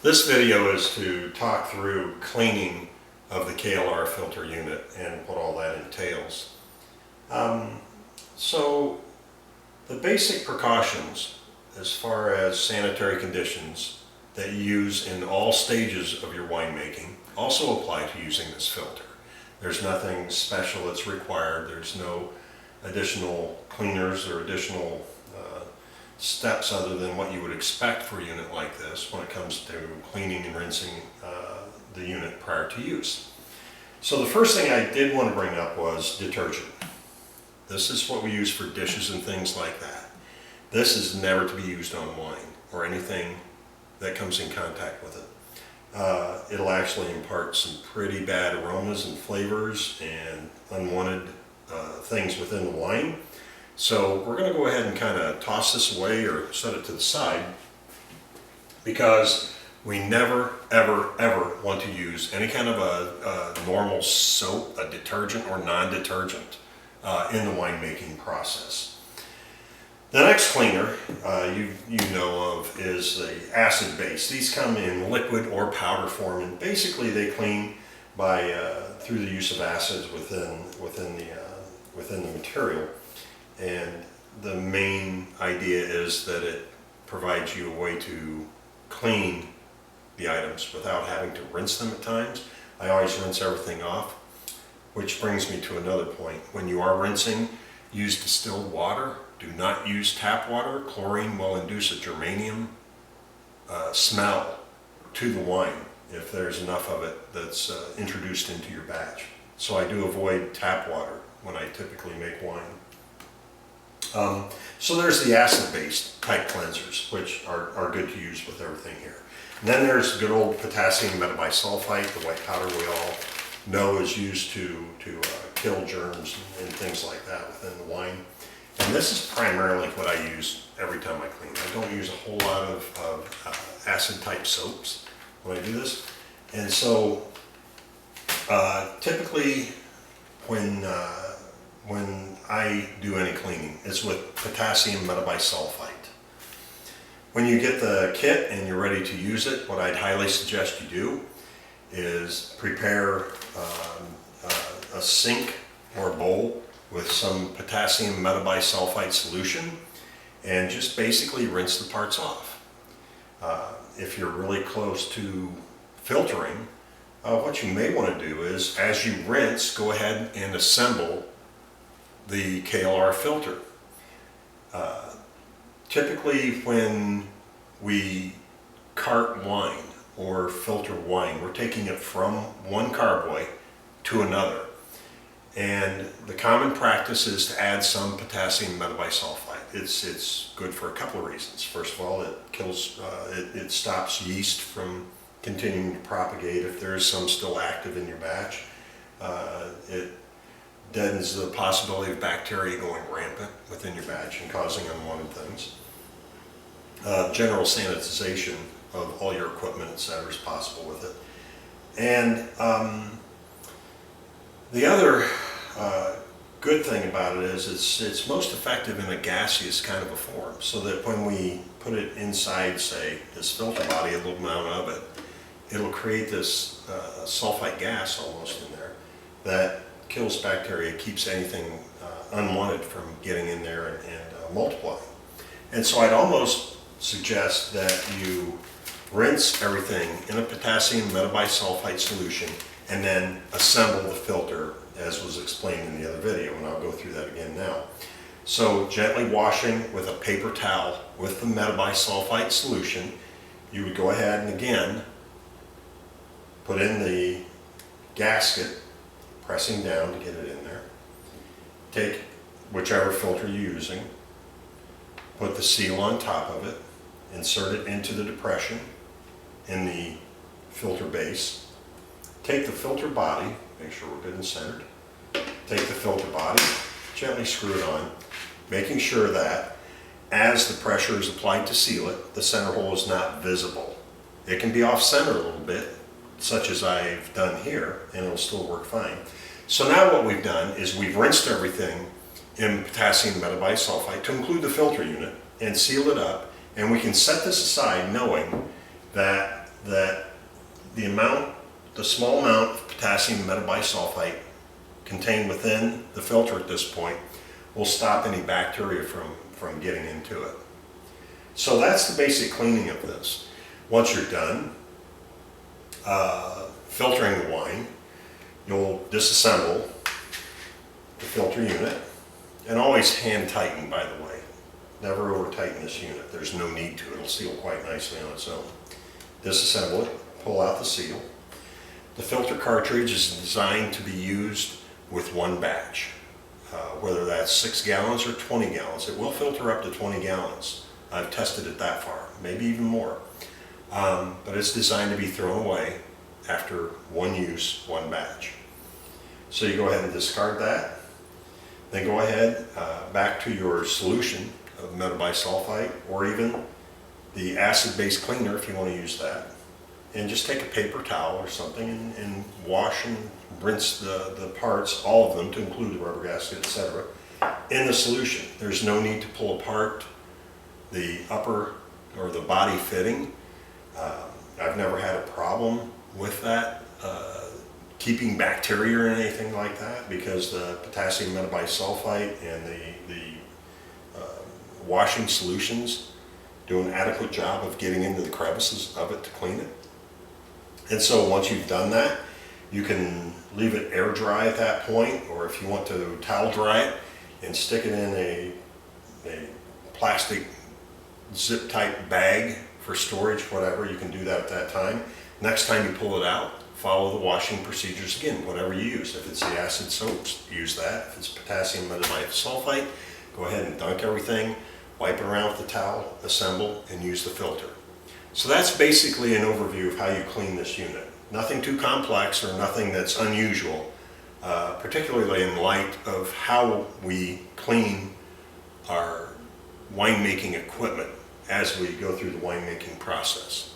This video is to talk through cleaning of the KLR filter unit and what all that entails. So the basic precautions as far as sanitary conditions that you use in all stages of your winemaking also apply to using this filter. There's nothing special that's required. There's no additional cleaners or additional steps other than what you would expect for a unit like this when it comes to cleaning and rinsing the unit prior to use. So the first thing I did want to bring up was detergent. This is what we use for dishes and things like that. This is never to be used on wine or anything that comes in contact with it. It'll actually impart some pretty bad aromas and flavors and unwanted things within the wine. So we're going to go ahead and kind of toss this away or set it to the side, because we never, ever, ever want to use any kind of a normal soap, a detergent or non-detergent in the winemaking process. The next cleaner you know of is the acid base. These come in liquid or powder form, and basically they clean by through the use of acids within the material. And the main idea is that it provides you a way to clean the items without having to rinse them at times. I always rinse everything off, which brings me to another point. When you are rinsing, use distilled water. Do not use tap water. Chlorine will induce a germanium smell to the wine if there's enough of it that's introduced into your batch. So I do avoid tap water when I typically make wine. So there's the acid-based type cleansers, which are good to use with everything here. And then there's good old potassium metabisulfite, the white powder we all know is used to kill germs and things like that within the wine. And this is primarily what I use every time I clean. I don't use a whole lot of acid-type soaps when I do this. And so typically when I do any cleaning, it's with potassium metabisulfite. When you get the kit and you're ready to use it, what I'd highly suggest you do is prepare a sink or a bowl with some potassium metabisulfite solution and just basically rinse the parts off. If you're really close to filtering, what you may want to do is, as you rinse, go ahead and assemble the KLR filter. Typically when we cart wine or filter wine, we're taking it from one carboy to another. And the common practice is to add some potassium metabisulfite. It's good for a couple of reasons. First of all, it kills, it stops yeast from continuing to propagate if there is some still active in your batch. It deadens the possibility of bacteria going rampant within your batch and causing unwanted things. General sanitization of all your equipment, etc., is possible with it. And the other good thing about it is it's most effective in a gaseous kind of a form, so that when we put it inside, say, this filter body, a little amount of it, it'll create this sulfite gas almost in there that kills bacteria, keeps anything unwanted from getting in there and multiplying. And so I'd almost suggest that you rinse everything in a potassium metabisulfite solution and then assemble the filter, as was explained in the other video, and I'll go through that again now. So gently washing with a paper towel with the metabisulfite solution, you would go ahead and again put in the gasket, pressing down to get it in there. Take whichever filter you're using, put the seal on top of it, insert it into the depression in the filter base. Take the filter body, make sure we're good and centered. Take the filter body, gently screw it on, making sure that as the pressure is applied to seal it, the center hole is not visible. It can be off center a little bit, such as I've done here, and it'll still work fine. So now what we've done is we've rinsed everything in potassium metabisulfite to include the filter unit and sealed it up, and we can set this aside knowing that that the small amount of potassium metabisulfite contained within the filter at this point will stop any bacteria from getting into it. So that's the basic cleaning of this. Once you're done filtering the wine, you'll disassemble the filter unit, and always hand tighten, by the way. Never over tighten this unit. There's no need to. It'll seal quite nicely on its own. Disassemble it, pull out the seal. The filter cartridge is designed to be used with one batch, whether that's 6 gallons or 20 gallons. It will filter up to 20 gallons. I've tested it that far, maybe even more. But it's designed to be thrown away after one use, one batch. So you go ahead and discard that. Then go ahead back to your solution of metabisulfite, or even the acid-based cleaner if you want to use that. And just take a paper towel or something and wash and rinse the parts, all of them, to include the rubber gasket, etc., in the solution. There's no need to pull apart the upper or the body fitting. I've never had a problem with that, keeping bacteria or anything like that, because the potassium metabisulfite and the washing solutions do an adequate job of getting into the crevices of it to clean it. And so once you've done that, you can leave it air dry at that point, or if you want to towel dry it and stick it in a plastic zip type bag for storage, whatever, you can do that at that time. Next time you pull it out, follow the washing procedures again, whatever you use. If it's the acid soaps, use that. If it's potassium metabisulfite, go ahead and dunk everything, wipe it around with the towel, assemble, and use the filter. So that's basically an overview of how you clean this unit. Nothing too complex or nothing that's unusual, particularly in light of how we clean our winemaking equipment as we go through the winemaking process.